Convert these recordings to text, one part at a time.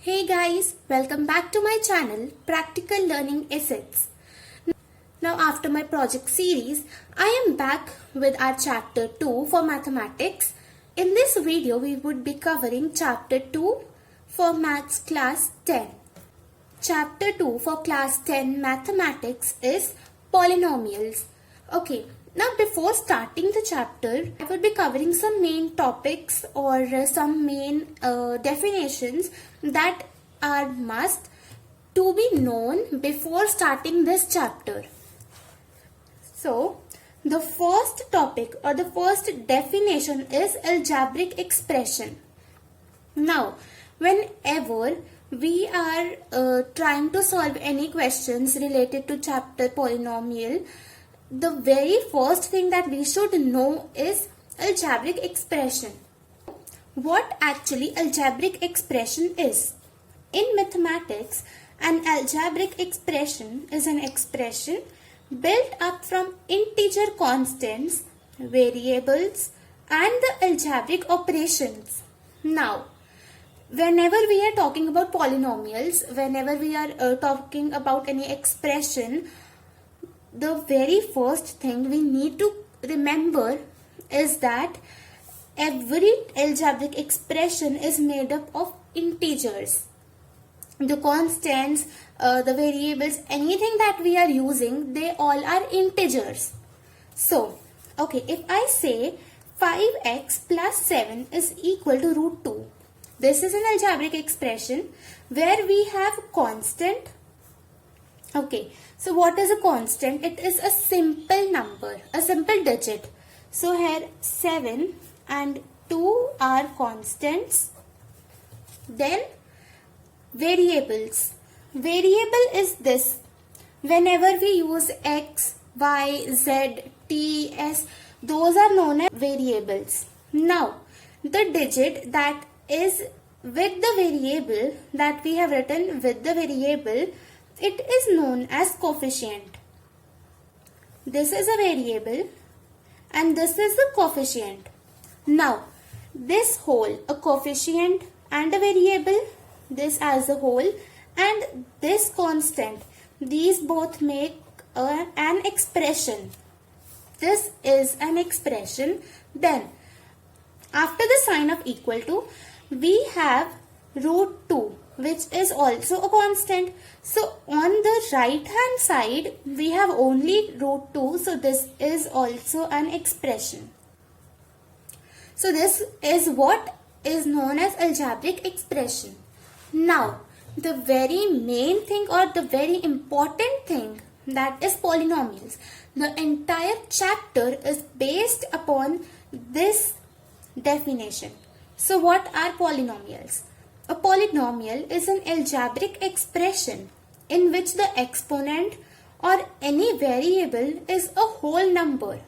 Hey guys, welcome back to my channel Practical Learning Assets. Now after my project series, I am back with our chapter 2 for mathematics. In this video, we would be covering chapter 2 for maths class 10. Chapter 2 for class 10 mathematics is polynomials. Okay, now before starting the chapter, I would be covering some main topics or some main definitions that are must to be known before starting this chapter. So, the first topic or the first definition is algebraic expression. Now, whenever we are trying to solve any questions related to chapter polynomial, the very first thing that we should know is algebraic expression. What actually algebraic expression is? In mathematics, an algebraic expression is an expression built up from integer constants, variables, and the algebraic operations. Now, whenever we are talking about polynomials, whenever we are talking about any expression, the very first thing we need to remember is that every algebraic expression is made up of integers. The constants, the variables, anything that we are using, they all are integers. So, okay, if I say 5x plus 7 is equal to root 2, this is an algebraic expression where we have constant. Okay, so what is a constant? It is a simple number, a simple digit. So here 7 and 2 are constants. Then variables. Variable is this. Whenever we use x, y, z, t, s, those are known as variables. Now, the digit that is with the variable that we have written with the variable, it is known as coefficient. This is a variable and this is the coefficient. Now, this whole, a coefficient and a variable, this as a whole and this constant, these both make an expression. This is an expression. Then, after the sign of equal to, we have root 2, which is also a constant. So on the right hand side, we have only root 2. So this is also an expression. So this is what is known as algebraic expression. Now, the very main thing or the very important thing, that is polynomials. The entire chapter is based upon this definition. So what are polynomials? A polynomial is an algebraic expression in which the exponent or any variable is a whole number.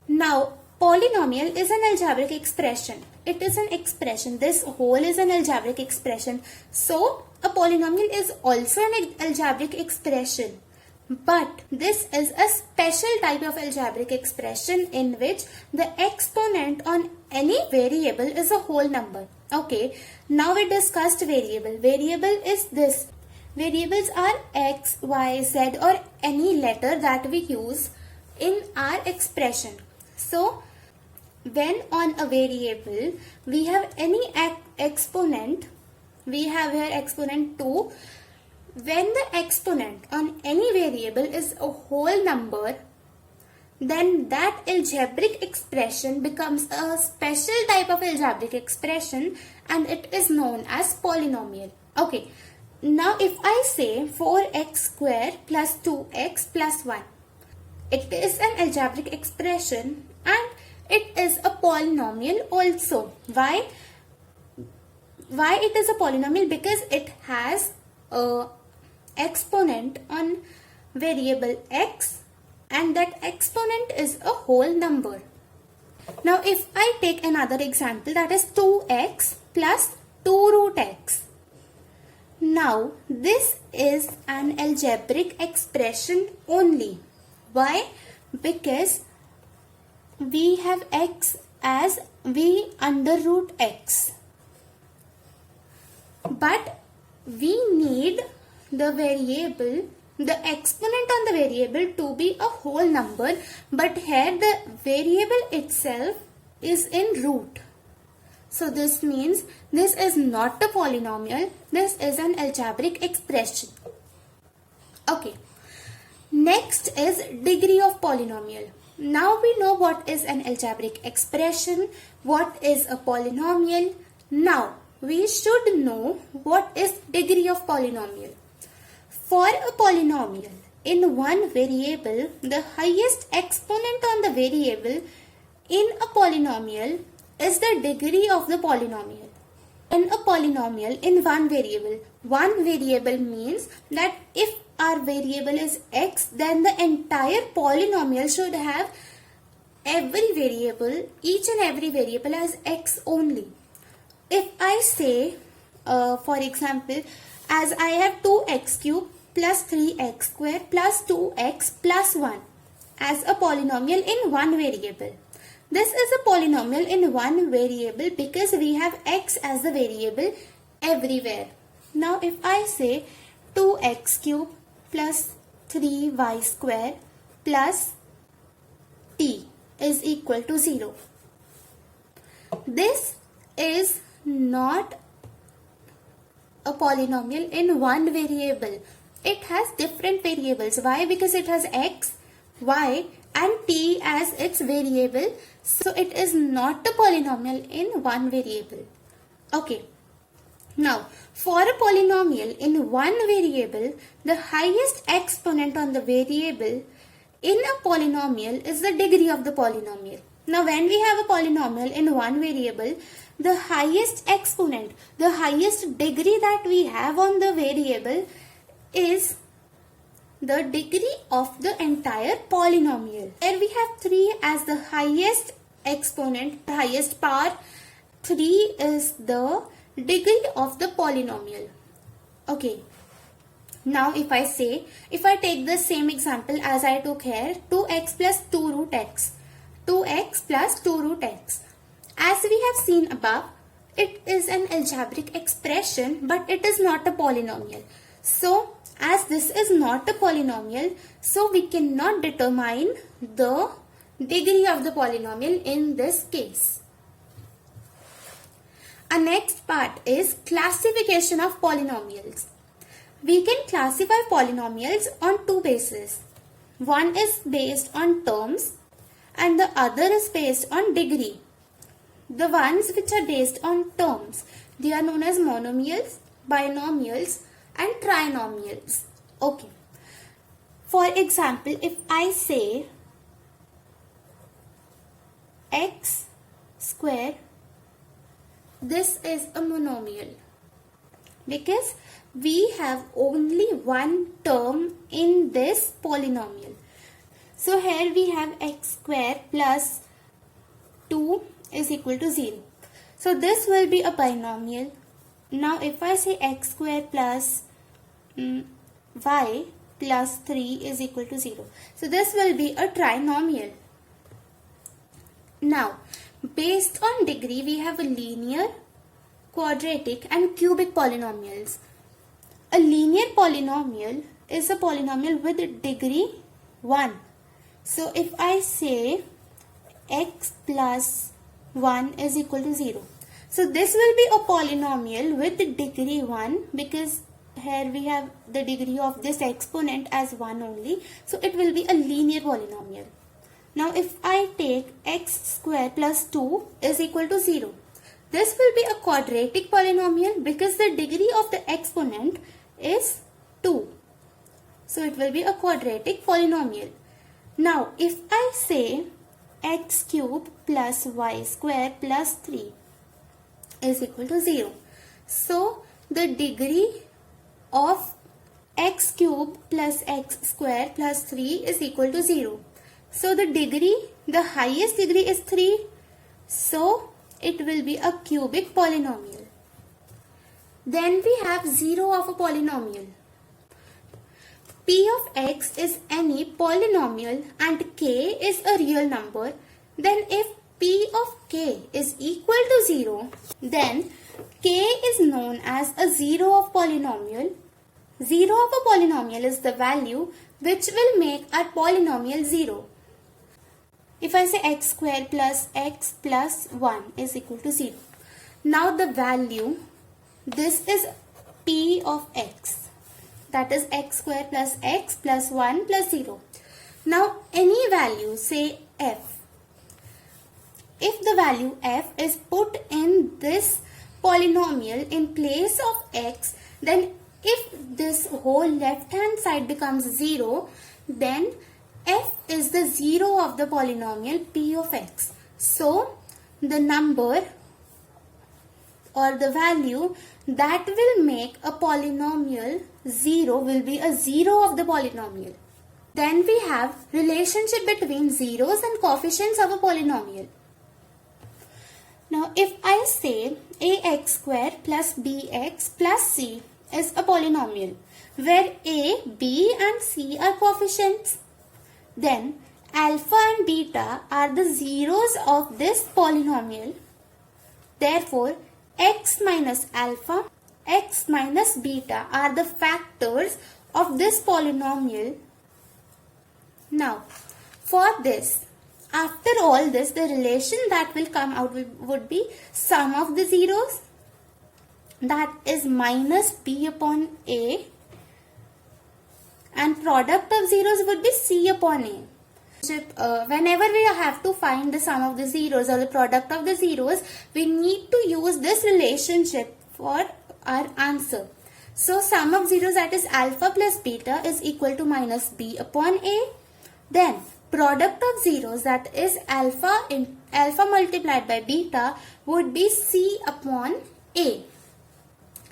Now, polynomial is an algebraic expression. It is an expression. This whole is an algebraic expression. So, a polynomial is also an algebraic expression. But this is a special type of algebraic expression in which the exponent on any variable is a whole number. Okay, now we discussed variable. Variable is this. Variables are x, y, z or any letter that we use in our expression. So, when on a variable we have any exponent, we have here exponent 2. When the exponent on any variable is a whole number, then that algebraic expression becomes a special type of algebraic expression and it is known as polynomial. Okay, now if I say 4x square plus 2x plus 1, it is an algebraic expression and it is a polynomial also. Why? Why it is a polynomial? Because it has a exponent on variable x and that exponent is a whole number. Now if I take another example, that is 2x plus 2 root x. Now this is an algebraic expression only. Why? Because we have x as v under root x. But we need the variable, the exponent on the variable to be a whole number, but here the variable itself is in root. So this means this is not a polynomial, this is an algebraic expression. Okay. Next is degree of polynomial. Now we know what is an algebraic expression, what is a polynomial. Now we should know what is degree of polynomial. For a polynomial, in one variable, the highest exponent on the variable in a polynomial is the degree of the polynomial. In a polynomial in one variable means that if our variable is x, then the entire polynomial should have each and every variable as x only. If I say, for example, as I have 2x cube plus 3x square plus 2x plus 1 as a polynomial in one variable. This is a polynomial in one variable because we have x as the variable everywhere. Now if I say 2x cube plus 3y square plus t is equal to 0. This is not a polynomial in one variable. It has different variables. Why? Because it has x, y and t as its variable. So it is not a polynomial in one variable. Okay. Now, for a polynomial in one variable, the highest exponent on the variable in a polynomial is the degree of the polynomial. Now, when we have a polynomial in one variable, the highest exponent, the highest degree that we have on the variable is the degree of the entire polynomial. Here we have 3 as the highest exponent, the highest power. 3 is the degree of the polynomial. Okay. Now if I take the same example as I took here, 2x plus 2 root x. 2x plus 2 root x. As we have seen above, it is an algebraic expression, but it is not a polynomial. So as this is not a polynomial, so we cannot determine the degree of the polynomial in this case. Our next part is classification of polynomials. We can classify polynomials on two bases. One is based on terms and the other is based on degree. The ones which are based on terms, they are known as monomials, binomials and trinomials. Okay. For example, if I say x square, this is a monomial because we have only one term in this polynomial. So here we have x square plus 2 is equal to 0. So this will be a binomial. Now if I say x square plus y plus 3 is equal to 0. So this will be a trinomial. Now based on degree, we have a linear, quadratic and cubic polynomials. A linear polynomial is a polynomial with degree 1. So if I say x plus 1 is equal to 0. So this will be a polynomial with degree 1 because here we have the degree of this exponent as 1 only. So it will be a linear polynomial. Now if I take x square plus 2 is equal to 0. This will be a quadratic polynomial because the degree of the exponent is 2. So it will be a quadratic polynomial. Now if I say x cube plus y square plus 3 is equal to 0. So the degree of x cube plus x square plus 3 is equal to 0. So the highest degree is 3. So it will be a cubic polynomial. Then we have 0 of a polynomial. P of x is any polynomial and k is a real number. Then if P of k is equal to 0, then K is known as a zero of polynomial. Zero of a polynomial is the value which will make our polynomial zero. If I say x square plus x plus 1 is equal to 0. Now the value, this is p of x. That is x square plus x plus 1 plus 0. Now any value, say f. If the value f is put in this polynomial in place of x, then if this whole left hand side becomes 0, then f is the 0 of the polynomial p of x. So the number or the value that will make a polynomial 0 will be a 0 of the polynomial. Then we have relationship between zeros and coefficients of a polynomial. Now if I say ax square plus bx plus c is a polynomial where a, b and c are coefficients, then alpha and beta are the zeros of this polynomial. Therefore, x minus alpha, x minus beta are the factors of this polynomial. Now, for this, after all this, the relation that will come out would be sum of the zeros, that is minus b upon a, and product of zeros would be c upon a. Whenever we have to find the sum of the zeros or the product of the zeros, we need to use this relationship for our answer. So sum of zeros, that is alpha plus beta, is equal to minus b upon a. Then product of zeros, that is alpha multiplied by beta, would be c upon a.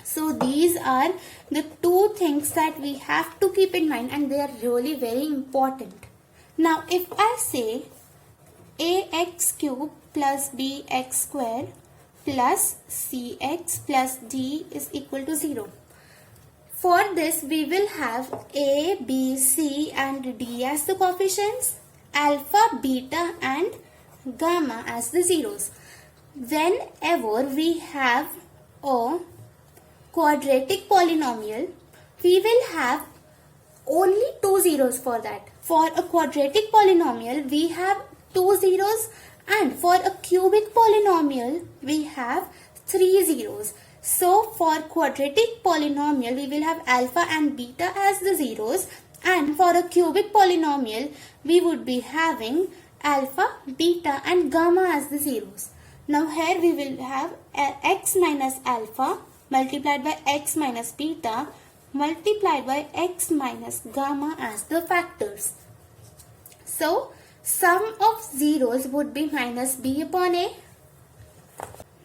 So these are the two things that we have to keep in mind, and they are really very important. Now if I say ax cube plus bx square plus cx plus d is equal to 0. For this we will have a, b, c and d as the coefficients, alpha, beta and gamma as the zeros. Whenever we have a quadratic polynomial, we will have only two zeros for that. For a quadratic polynomial, we have two zeros, and for a cubic polynomial, we have three zeros. So for quadratic polynomial, we will have alpha and beta as the zeros, and for a cubic polynomial, we would be having alpha, beta and gamma as the zeros. Now here we will have x minus alpha multiplied by x minus beta multiplied by x minus gamma as the factors. So sum of zeros would be minus b upon a.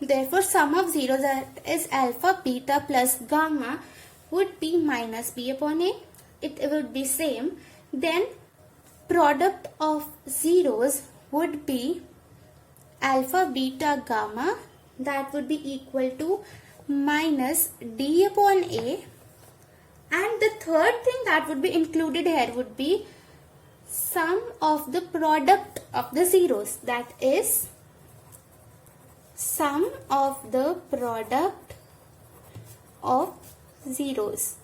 Therefore sum of zeros, that is alpha, beta plus gamma, would be minus b upon a. It would be same. Then product of zeros would be alpha, beta, gamma, that would be equal to minus d upon a. And the third thing that would be included here would be sum of the product of the zeros, that is sum of the product of zeros,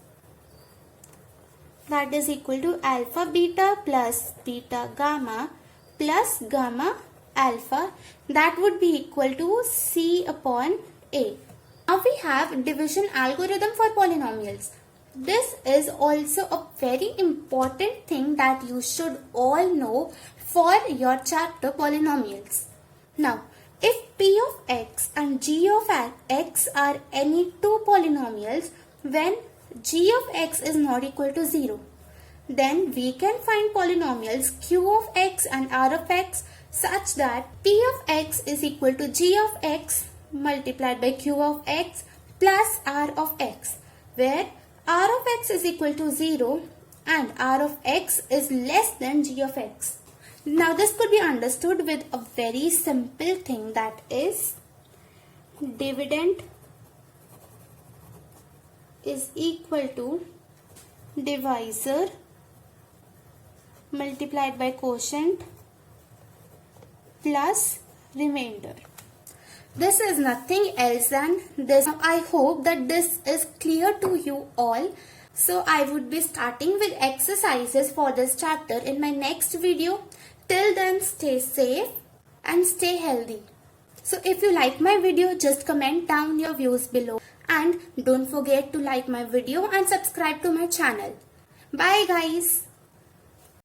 that is equal to alpha beta plus beta gamma plus gamma alpha, that would be equal to c upon a. Now we have division algorithm for polynomials. This is also a very important thing that you should all know for your chapter polynomials. Now, if p of x and g of x are any two polynomials, when g of x is not equal to 0, then we can find polynomials q of x and r of x such that p of x is equal to g of x multiplied by q of x plus r of x, where r of x is equal to 0 and r of x is less than g of x. Now this could be understood with a very simple thing, that is dividend is equal to divisor multiplied by quotient plus remainder. This is nothing else than this. Now, I hope that this is clear to you all. So I would be starting with exercises for this chapter in my next video. Till then, stay safe and stay healthy. So if you like my video, just comment down your views below. And don't forget to like my video and subscribe to my channel. Bye guys.